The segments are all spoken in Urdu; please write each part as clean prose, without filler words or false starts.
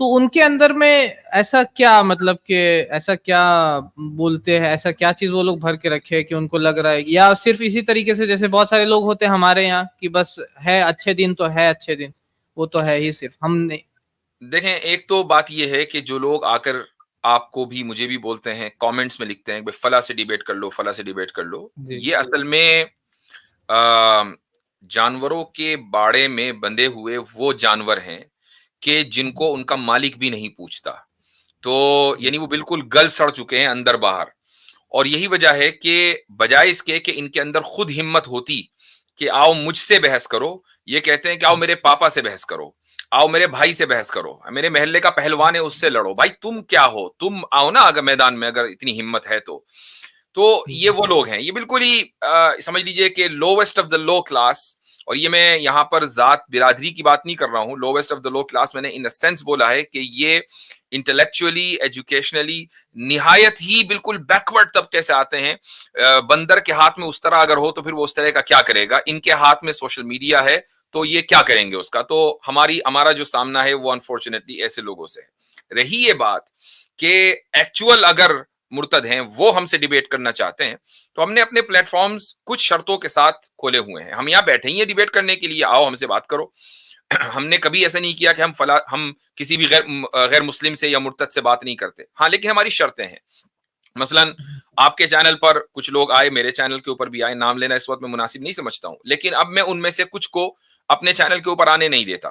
تو ان کے اندر میں ایسا کیا مطلب کہ ایسا کیا بولتے ہیں, ایسا کیا چیز وہ لوگ بھر کے رکھے کہ ان کو لگ رہا ہے, یا صرف اسی طریقے سے جیسے بہت سارے لوگ ہوتے ہیں ہمارے یہاں کہ بس ہے اچھے دن تو ہے اچھے دن, وہ تو ہے ہی صرف ہم نے. دیکھیں ایک تو بات یہ ہے کہ جو لوگ آ کر آپ کو بھی مجھے بھی بولتے ہیں, کامنٹس میں لکھتے ہیں کہ فلاں سے ڈیبیٹ کر لو, فلاں سے ڈیبیٹ کر لو, یہ اصل میں جانوروں کے باڑے میں بندھے ہوئے وہ جانور ہیں کہ جن کو ان کا مالک بھی نہیں پوچھتا. تو یعنی وہ بالکل گل سڑ چکے ہیں اندر باہر, اور یہی وجہ ہے کہ بجائے اس کے کہ ان کے اندر خود ہمت ہوتی کہ آؤ مجھ سے بحث کرو, یہ کہتے ہیں کہ آؤ میرے پاپا سے بحث کرو, آؤ میرے بھائی سے بحث کرو, میرے محلے کا پہلوان ہے اس سے لڑو. بھائی تم کیا ہو, تم آؤ نا اگر میدان میں, اگر اتنی ہمت ہے تو یہ وہ لوگ ہیں. یہ بالکل ہی سمجھ لیجئے کہ lowest of the love class, اور یہ میں یہاں پر ذات برادری کی بات نہیں کر رہا ہوں, lowest of the love class میں نے ان سینس بولا ہے کہ یہ انٹلیکچولی ایجوکیشنلی نہایت ہی بالکل بیکورڈ طبقے سے آتے ہیں. بندر کے ہاتھ میں اس طرح اگر ہو تو پھر وہ اس طرح کا کیا کرے گا, ان کے ہاتھ میں سوشل میڈیا ہے تو یہ کیا کریں گے اس کا. تو ہمارا جو سامنا ہے وہ انفارچونیٹلی ایسے لوگوں سے ہے. رہی یہ بات کہ ایکچوئل اگر مرتد ہیں وہ ہم سے ڈیبیٹ کرنا چاہتے ہیں تو ہم نے اپنے پلیٹ فارمز کچھ شرطوں کے ساتھ کھولے ہوئے ہیں. ہم یہاں بیٹھے ہی ہیں ڈیبیٹ کرنے کے لیے, آؤ ہم سے بات کرو. ہم نے کبھی ایسا نہیں کیا کہ ہم کسی بھی غیر مسلم سے یا مرتد سے بات نہیں کرتے. ہاں لیکن ہماری شرطیں ہیں. مثلا آپ کے چینل پر کچھ لوگ آئے, میرے چینل کے اوپر بھی آئے, نام لینا اس وقت میں مناسب نہیں سمجھتا ہوں, لیکن اب میں ان میں سے کچھ کو اپنے چینل کے اوپر آنے نہیں دیتا.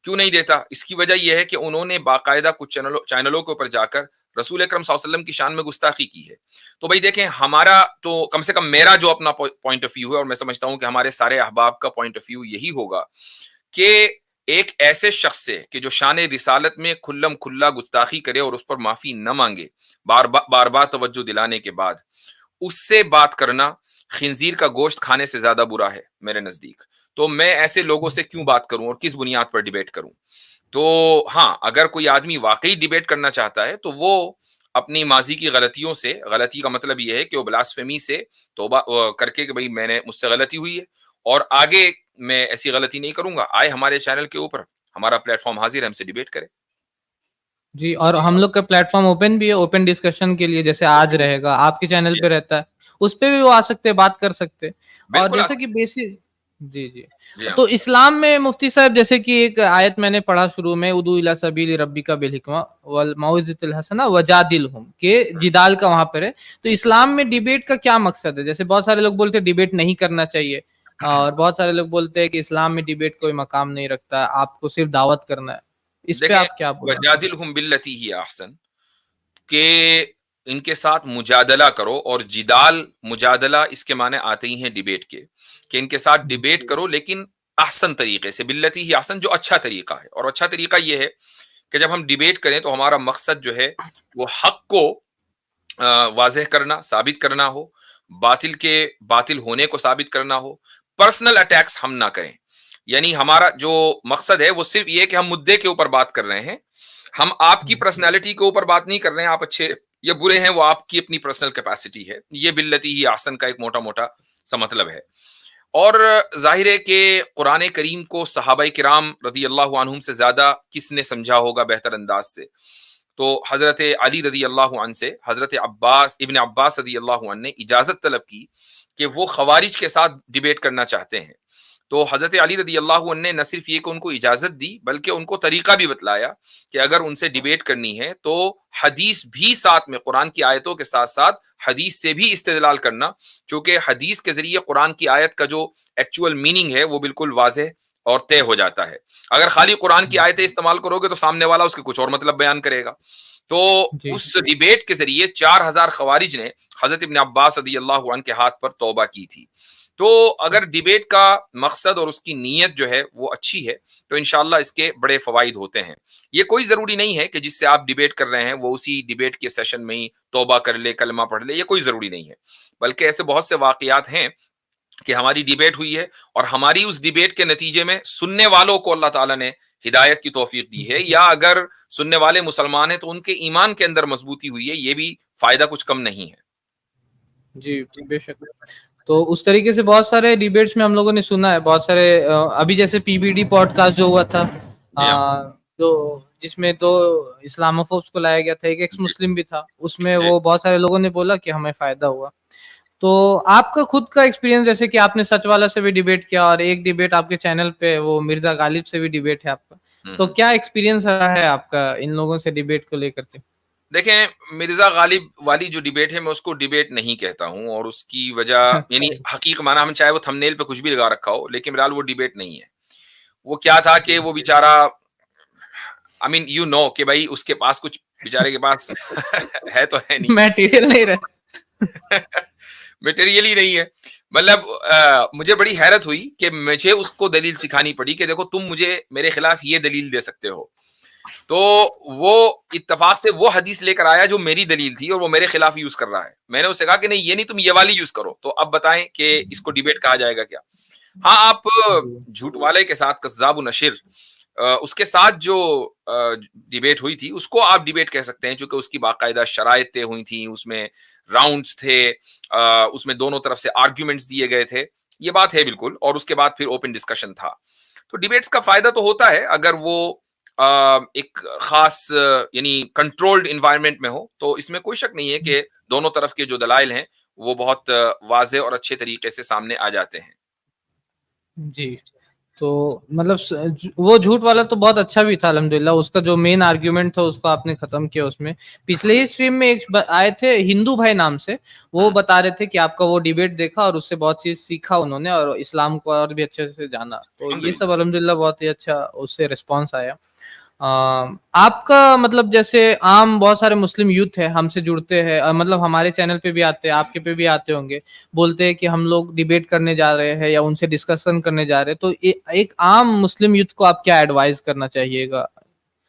کیوں نہیں دیتا؟ اس کی وجہ یہ ہے کہ انہوں نے باقاعدہ کچھ چینلوں کے اوپر جا کر رسول اکرم صلی اللہ علیہ وسلم کی شان میں گستاخی کی ہے. تو بھائی دیکھیں, ہمارا تو کم سے کم میرا جو اپنا پوائنٹ آف ویو ہے, اور میں سمجھتا ہوں کہ ہمارے سارے احباب کا پوائنٹ آف ویو یہی ہوگا کہ ایک ایسے شخص سے کہ جو شان رسالت میں کھلم کھلا گستاخی کرے اور اس پر معافی نہ مانگے بار بار توجہ دلانے کے بعد, اس سے بات کرنا خنزیر کا گوشت کھانے سے زیادہ برا ہے میرے نزدیک. تو میں ایسے لوگوں سے کیوں بات کروں اور کس بنیاد پر ڈیبیٹ کروں؟ تو ہاں, اگر کوئی آدمی واقعی ڈیبیٹ کرنا چاہتا ہے تو وہ اپنی ماضی کی غلطیوں سے, غلطی کا مطلب یہ ہے کہ وہ بلاسفیمی سے توبہ کر کے کہ بھائی مجھ سے غلطی ہوئی ہے اور آگے میں ایسی غلطی نہیں کروں گا, آئے ہمارے چینل کے اوپر, ہمارا پلیٹ فارم حاضر ہے, ہم سے ڈیبیٹ کرے. جی, اور ہم لوگ کا پلیٹ فارم اوپن بھی ہے, اوپن ڈسکشن کے لیے. جیسے آج رہے گا آپ کے چینل پہ رہتا ہے, اس پہ بھی وہ آ سکتے, بات کر سکتے. اور جیسے کہ بیسک جی تو اسلام میں مفتی صاحب جیسے کہ ایک آیت میں نے پڑھا شروع میں, ادعو الی سبیل ربک بالحکمہ والموعظۃ الحسنہ وجادلہم, کہ جدال کا وہاں پر ہے. تو اسلام میں ڈیبیٹ کا کیا مقصد ہے؟ جیسے بہت سارے لوگ بولتے ہیں ڈیبیٹ نہیں کرنا چاہیے, اور بہت سارے لوگ بولتے ہیں کہ اسلام میں ڈیبیٹ کوئی مقام نہیں رکھتا, آپ کو صرف دعوت کرنا ہے. اس پہ آپ کیا بولیں؟ وجادلہم باللتی ہی احسن, کہ ان کے ساتھ مجادلہ کرو, اور مجادلہ اس کے معنی آتے ہی ہیں ڈیبیٹ کے, کہ ان کے ساتھ ڈیبیٹ کرو لیکن احسن طریقے سے, باللتی ہی احسن, جو اچھا طریقہ ہے. اور اچھا طریقہ یہ ہے کہ جب ہم ڈیبیٹ کریں تو ہمارا مقصد جو ہے وہ حق کو واضح کرنا, ثابت کرنا ہو, باطل کے باطل ہونے کو ثابت کرنا ہو. پرسنل اٹیکس ہم نہ کریں. یعنی ہمارا جو مقصد ہے وہ صرف یہ کہ ہم مدعے کے اوپر بات کر رہے ہیں, ہم آپ کی پرسنالٹی کے اوپر بات نہیں کر رہے ہیں, آپ اچھے یا برے ہیں وہ آپ کی اپنی پرسنل کیپیسٹی ہے. یہ باللتی ہی احسن کا ایک موٹا سا مطلب ہے. اور ظاہر ہے کہ قرآن کریم کو صحابہ کرام رضی اللہ عنہم سے زیادہ کس نے سمجھا ہوگا بہتر انداز سے؟ تو حضرت علی رضی اللہ عنہ سے حضرت ابن عباس رضی اللہ عنہ نے اجازت طلب کی کہ وہ خوارج کے ساتھ ڈیبیٹ کرنا چاہتے ہیں. تو حضرت علی رضی اللہ عنہ نے نہ صرف یہ کہ ان کو اجازت دی بلکہ ان کو طریقہ بھی بتلایا کہ اگر ان سے ڈیبیٹ کرنی ہے تو حدیث بھی ساتھ میں, قرآن کی آیتوں کے ساتھ ساتھ حدیث سے بھی استدلال کرنا, چونکہ حدیث کے ذریعے قرآن کی آیت کا جو ایکچوئل میننگ ہے وہ بالکل واضح اور طے ہو جاتا ہے. اگر خالی قرآن کی آیتیں استعمال کرو گے تو سامنے والا اس کے کچھ اور مطلب بیان کرے گا. تو اس ڈیبیٹ کے ذریعے 4000 خوارج نے حضرت ابن عباس رضی اللہ عنہ کے ہاتھ پر توبہ کی تھی. تو اگر ڈیبیٹ کا مقصد اور اس کی نیت جو ہے وہ اچھی ہے تو انشاءاللہ اس کے بڑے فوائد ہوتے ہیں. یہ کوئی ضروری نہیں ہے کہ جس سے آپ ڈیبیٹ کر رہے ہیں وہ اسی ڈیبیٹ کے سیشن میں ہی توبہ کر لے, کلمہ پڑھ لے, یہ کوئی ضروری نہیں ہے. بلکہ ایسے بہت سے واقعات ہیں کہ ہماری ڈیبیٹ ہوئی ہے اور ہماری اس ڈیبیٹ کے نتیجے میں سننے والوں کو اللہ تعالیٰ نے ہدایت کی توفیق دی ہے, یا اگر سننے والے مسلمان ہیں تو ان کے ایمان کے اندر مضبوطی ہوئی ہے. یہ بھی فائدہ کچھ کم نہیں ہے. جی بے شک. تو اس طریقے سے بہت سارے ڈیبیٹس میں ہم لوگوں نے سنا ہے, بہت سارے ابھی جیسے P B D podcast جو ہوا تھا, تو جس میں 2 اسلاموفوبس کو لایا گیا تھا, ایک ایکس مسلم بھی تھا, اس میں وہ بہت سارے لوگوں نے بولا کہ ہمیں فائدہ ہوا. تو آپ کا خود کا ایکسپیرینس, جیسے کہ آپ نے سچ والا سے بھی ڈیبیٹ کیا اور ایک ڈیبیٹ آپ کے چینل پہ وہ مرزا غالب سے بھی ڈیبیٹ ہے آپ کا, تو کیا ایکسپیرینس رہا ہے آپ کا ان لوگوں سے ڈیبیٹ کو لے کر کے؟ دیکھیں, مرزا غالب والی جو ڈیبیٹ ہے میں اس کو ڈیبیٹ نہیں کہتا ہوں, اور اس کی وجہ یعنی حقیقت معنی ہم چاہے وہ تھمبنیل پہ کچھ بھی لگا رکھا ہو, لیکن بہرحال وہ ڈیبیٹ نہیں ہے. وہ کیا تھا کہ وہ بیچارہ I mean you know کہ بھائی اس کے پاس کچھ بیچارے کے پاس ہے تو ہے نہیں, میٹیریل نہیں رہا, میٹیریل ہی نہیں ہے. مطلب مجھے بڑی حیرت ہوئی کہ مجھے اس کو دلیل سکھانی پڑی کہ دیکھو تم مجھے میرے خلاف یہ دلیل دے سکتے ہو. تو وہ اتفاق سے وہ حدیث لے کر آیا جو میری دلیل تھی اور وہ میرے خلاف یوز کر رہا ہے. میں نے اسے کہا کہ نہیں یہ نہیں, تم یہ والی یوز کرو. تو اب بتائیں کہ اس کو ڈیبیٹ کہا جائے گا کیا؟ ہاں, آپ جھوٹ والے کے ساتھ کذاب و نشر, اس کے ساتھ جو ڈیبیٹ ہوئی تھی اس کو آپ ڈیبیٹ کہہ سکتے ہیں, چونکہ اس کی باقاعدہ شرائط طے ہوئی تھیں, اس میں راؤنڈز تھے, اس میں دونوں طرف سے آرگیومنٹس دیے گئے تھے, یہ بات ہے بالکل. اور اس کے بعد پھر اوپن ڈسکشن تھا. تو ڈیبیٹس کا فائدہ تو ہوتا ہے اگر وہ ایک خاص یعنی کنٹرولڈ انوائرمنٹ میں ہو, تو اس میں کوئی شک نہیں ہے کہ دونوں طرف کے جو دلائل ہیں وہ بہت واضح اور اچھے طریقے سے سامنے آ جاتے ہیں. جی. تو مطلب وہ جھوٹ والا تو بہت اچھا بھی تھا الحمدللہ, اس کا جو مین آرگیومنٹ تھا اس کو آپ نے ختم کیا. اس میں پچھلے ہی اسٹریم میں ایک آئے تھے ہندو بھائی نام سے, وہ بتا رہے تھے کہ آپ کا وہ ڈیبیٹ دیکھا اور اس سے بہت چیز سیکھا انہوں نے, اور اسلام کو اور بھی اچھے سے جانا. تو یہ سب الحمدللہ بہت ہی اچھا اس سے ریسپانس آیا. آپ کا مطلب جیسے عام بہت سارے مسلم یوتھ ہے ہم سے جڑتے ہیں, مطلب ہمارے چینل پہ بھی آتے ہیں, آپ کے پہ بھی آتے ہوں گے, بولتے ہیں کہ ہم لوگ ڈیبیٹ کرنے جا رہے ہیں یا ان سے ڈسکشن کرنے جا رہے ہیں, تو ایک عام مسلم یوتھ کو آپ کیا ایڈوائز کرنا چاہیے گا؟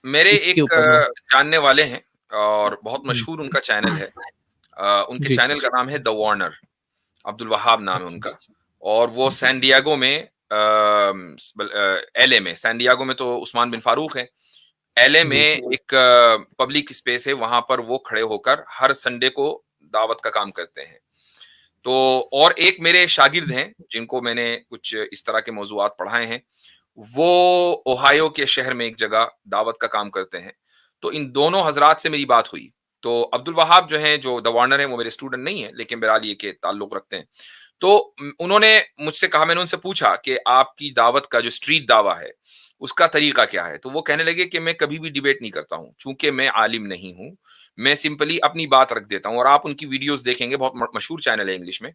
میرے ایک جاننے والے ہیں اور بہت مشہور ان کا چینل ہے, ان کے چینل کا نام ہے دا وارنر, عبد الوہاب نام ہے ان کا, اور وہ سین ڈیاگو میں ایل اے میں, سین ڈیاگو میں تو عثمان بن فاروق ہے, ایل اے میں ایک پبلک اسپیس ہے, وہاں پر وہ کھڑے ہو کر ہر سنڈے کو دعوت کا کام کرتے ہیں. تو اور ایک میرے شاگرد ہیں جن کو میں نے کچھ اس طرح کے موضوعات پڑھائے ہیں, وہ اوہایو کے شہر میں ایک جگہ دعوت کا کام کرتے ہیں. تو ان دونوں حضرات سے میری بات ہوئی. تو عبد الوہاب جو ہیں, جو دا وارنر ہیں, وہ میرے اسٹوڈنٹ نہیں ہیں لیکن بہرحال یہ کہ تعلق رکھتے ہیں. تو انہوں نے مجھ سے کہا, میں نے ان سے پوچھا کہ آپ کی دعوت کا جو اسٹریٹ دعویٰ ہے اس کا طریقہ کیا ہے. تو وہ کہنے لگے کہ میں کبھی بھی ڈیبیٹ نہیں کرتا ہوں, چونکہ میں عالم نہیں ہوں, میں سمپلی اپنی بات رکھ دیتا ہوں. اور آپ ان کی ویڈیوز دیکھیں گے, بہت مشہور چینل ہے انگلش میں,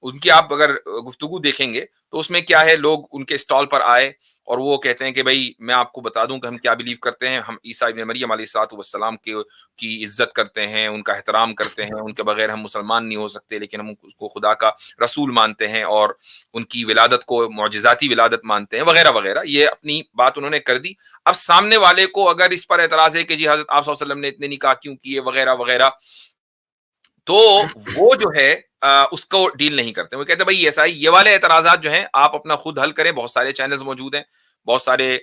ان کی آپ اگر گفتگو دیکھیں گے تو اس میں کیا ہے, لوگ ان کے اسٹال پر آئے اور وہ کہتے ہیں کہ بھائی میں آپ کو بتا دوں کہ ہم کیا بلیو کرتے ہیں, ہم عیسیٰ ابن مریم علیہ الصلوۃ والسلام کی عزت کرتے ہیں, ان کا احترام کرتے ہیں, ان کے بغیر ہم مسلمان نہیں ہو سکتے, لیکن ہم اس کو خدا کا رسول مانتے ہیں اور ان کی ولادت کو معجزاتی ولادت مانتے ہیں, وغیرہ وغیرہ. یہ اپنی بات انہوں نے کر دی. اب سامنے والے کو اگر اس پر اعتراض ہے کہ جی حضرت آپ صلی اللہ علیہ وسلم نے اتنے نکاح کیوں کیے, وغیرہ وغیرہ, تو وہ جو ہے اس کو ڈیل نہیں کرتے. وہ کہتے ہیں بھائی ایسا ہی, یہ والے اعتراضات جو ہیں آپ اپنا خود حل کریں, بہت سارے چینلز موجود ہیں, بہت سارے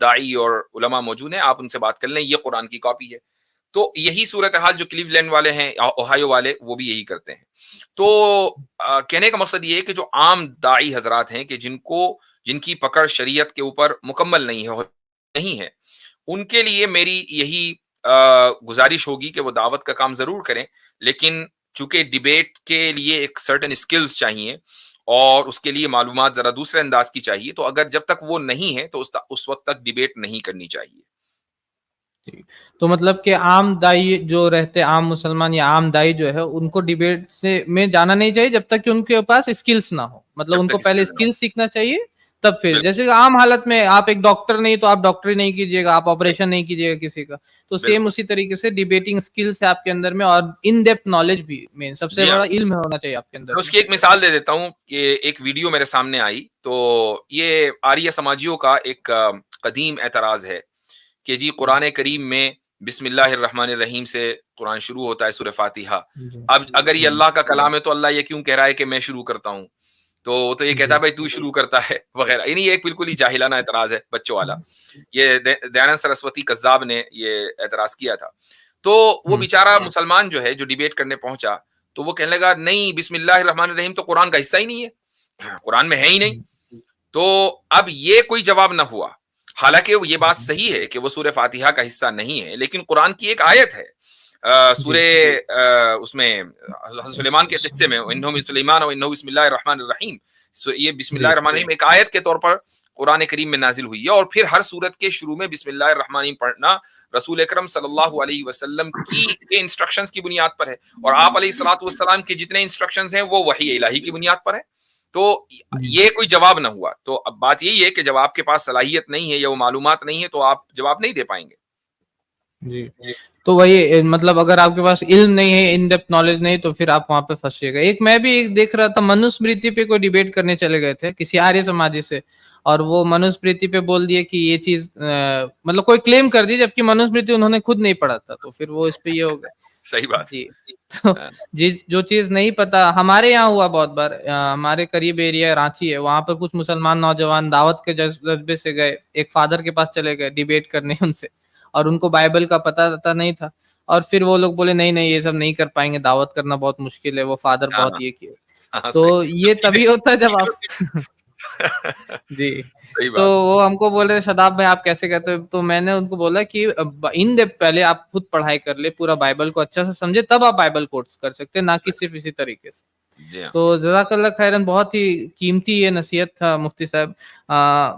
داعی اور علماء موجود ہیں, آپ ان سے بات کر لیں, یہ قرآن کی کاپی ہے. تو یہی صورتحال جو کلیولینڈ والے ہیں, اوہایو والے, وہ بھی یہی کرتے ہیں. تو کہنے کا مقصد یہ ہے کہ جو عام داعی حضرات ہیں کہ جن کی پکڑ شریعت کے اوپر مکمل نہیں ہے, ان کے لیے میری یہی گزارش ہوگی کہ وہ دعوت کا کام ضرور کریں, لیکن چونکہ ڈیبیٹ کے لیے ایک سرٹن اسکلز چاہیے اور اس کے لیے معلومات ذرا دوسرے انداز کی چاہیے, تو اگر جب تک وہ نہیں ہے تو اس وقت تک ڈیبیٹ نہیں کرنی چاہیے. تو مطلب کہ عام دائی جو رہتے, عام مسلمان یا عام دائی جو ہے, ان کو ڈیبیٹ سے میں جانا نہیں چاہیے جب تک کہ ان کے پاس اسکلز نہ ہو. مطلب ان کو پہلے اسکلز سیکھنا چاہیے, تب پھر جیسے کہ عام حالت میں آپ ایک ڈاکٹر نہیں تو آپ ڈاکٹری نہیں کیجیے گا, آپ آپریشن نہیں کیجیے گا کسی کا, تو سیم اسی طریقے سے ڈیبیٹنگ اسکلز ہے آپ کے اندر میں, اور ان ڈیپتھ نالج بھی مین سب سے بڑا علم ہونا چاہیے آپ کے اندر. اس کی ایک مثال دے دیتا ہوں کہ ایک ویڈیو میرے سامنے آئی, تو یہ آریہ سماجیوں کا ایک قدیم اعتراض ہے کہ جی قرآن کریم میں بسم اللہ الرحمن الرحیم سے قرآن شروع ہوتا ہے, سورہ فاتحہ. اب اگر یہ اللہ کا کلام ہے تو اللہ یہ کیوں کہہ رہا ہے کہ میں شروع کرتا ہوں؟ تو یہ کہتا ہے بھائی تو شروع کرتا ہے وغیرہ. یعنی ایک بالکل ہی جاہلانہ اعتراض ہے, بچوں والا. یہ دیانند سرسوتی کذاب نے یہ اعتراض کیا تھا. تو وہ بیچارہ مسلمان جو ہے, جو ڈیبیٹ کرنے پہنچا, تو وہ کہنے لگا نہیں بسم اللہ الرحمن الرحیم تو قرآن کا حصہ ہی نہیں ہے, قرآن میں ہے ہی نہیں. تو اب یہ کوئی جواب نہ ہوا. حالانکہ یہ بات صحیح ہے کہ وہ سورہ فاتحہ کا حصہ نہیں ہے، لیکن قرآن کی ایک آیت ہے سورہ اس میں حضرت سلیمان کے قصے میں انہو سلیمان و انہو بسم اللہ الرحمن الرحیم، یہ بسم اللہ الرحمن الرحیم ایک آیت کے طور پر قرآن کریم میں نازل ہوئی ہے، اور پھر ہر سورت کے شروع میں بسم اللہ الرحمن الرحیم پڑھنا رسول اکرم صلی اللہ علیہ وسلم کی انسٹرکشنز کی بنیاد پر ہے، اور آپ علیہ الصلوۃ والسلام کے جتنے انسٹرکشنز ہیں وہ وحی الہی کی بنیاد پر ہے. تو یہ کوئی جواب نہ ہوا. تو اب بات یہی ہے کہ جب آپ کے پاس صلاحیت نہیں ہے یا وہ معلومات نہیں ہے تو آپ جواب نہیں دے پائیں گے. جی تو وہی مطلب اگر آپ کے پاس علم نہیں ہے، ان ڈیپتھ نالج نہیں، تو پھر آپ وہاں پہ پھنسیے گا. ایک میں بھی ایک دیکھ رہا تھا، منوسمرتی پہ کوئی ڈیبیٹ کرنے چلے گئے تھے کسی آریہ سماجی سے، اور وہ منوسمرتی پہ بول دیے کہ یہ چیز مطلب کوئی کلیم کر دی جبکہ منوسمرتی انہوں نے خود نہیں پڑھا تھا، تو پھر وہ اس پہ یہ ہو گیا. صحیح بات. جی تو جو چیز نہیں پتا، ہمارے یہاں ہوا بہت بار، ہمارے قریب ایریا رانچی ہے، وہاں پر کچھ مسلمان نوجوان دعوت کے جذبے سے گئے، ایک فادر کے پاس چلے گئے ڈیبیٹ کرنے ان سے، اور ان کو بائبل کا پتہ نہیں تھا، اور پھر وہ لوگ بولے نہیں یہ سب نہیں کر پائیں گے، دعوت کرنا بہت مشکل ہے، وہ فادر بہت یہ کیے. تو یہ تبھی ہوتا ہے جب آپ جی. تو وہ ہم کو بولے شاداب بھائی آپ کیسے کہتے ہو، تو میں نے ان کو بولا کہ پہلے آپ خود پڑھائی کر لے، پورا بائبل کو اچھا سے سمجھے، تب آپ بائبل کوٹس کر سکتے، نہ کہ صرف اسی طریقے سے. تو جزاک اللہ خیرن، بہت ہی قیمتی یہ نصیحت تھا مفتی صاحب.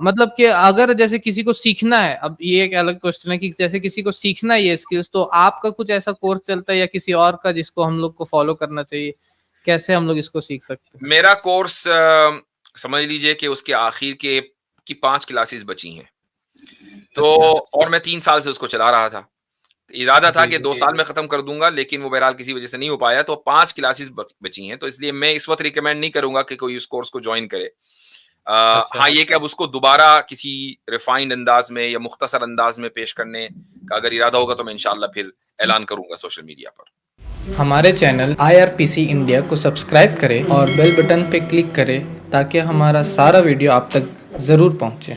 مطلب کہ اگر جیسے کسی کو سیکھنا ہے، اب یہ ایک الگ کوشچن ہے کہ جیسے کسی کو سیکھنا ہے یہ اسکلس، تو آپ کا کچھ ایسا کورس چلتا ہے یا کسی اور کا جس کو ہم لوگ کو فالو کرنا چاہیے؟ کیسے ہم لوگ اس کو سیکھ سکتے ہیں؟ میرا کورس سمجھ لیجئے کہ اس کے آخر کی 5 کلاسز بچی ہیں، تو اور میں 3 سال سے اس کو چلا رہا تھا. ارادہ تھا کہ 2 سال میں ختم کر دوں گا، لیکن وہ بہرحال کسی وجہ سے نہیں ہو پایا، تو 5 کلاسز بچی ہیں. تو اس لیے میں اس وقت ریکمینڈ نہیں کروں گا کہ کوئی اس کورس کو جوائن کرے. ہاں یہ کہ اب اس کو دوبارہ کسی ریفائنڈ انداز میں یا مختصر انداز میں پیش کرنے کا اگر ارادہ ہوگا تو میں انشاءاللہ پھر اعلان کروں گا سوشل میڈیا پر. ہمارے چینل IRPC انڈیا کو سبسکرائب کریں اور بیل بٹن پہ کلک کریں تاکہ ہمارا سارا ویڈیو آپ تک ضرور پہنچے.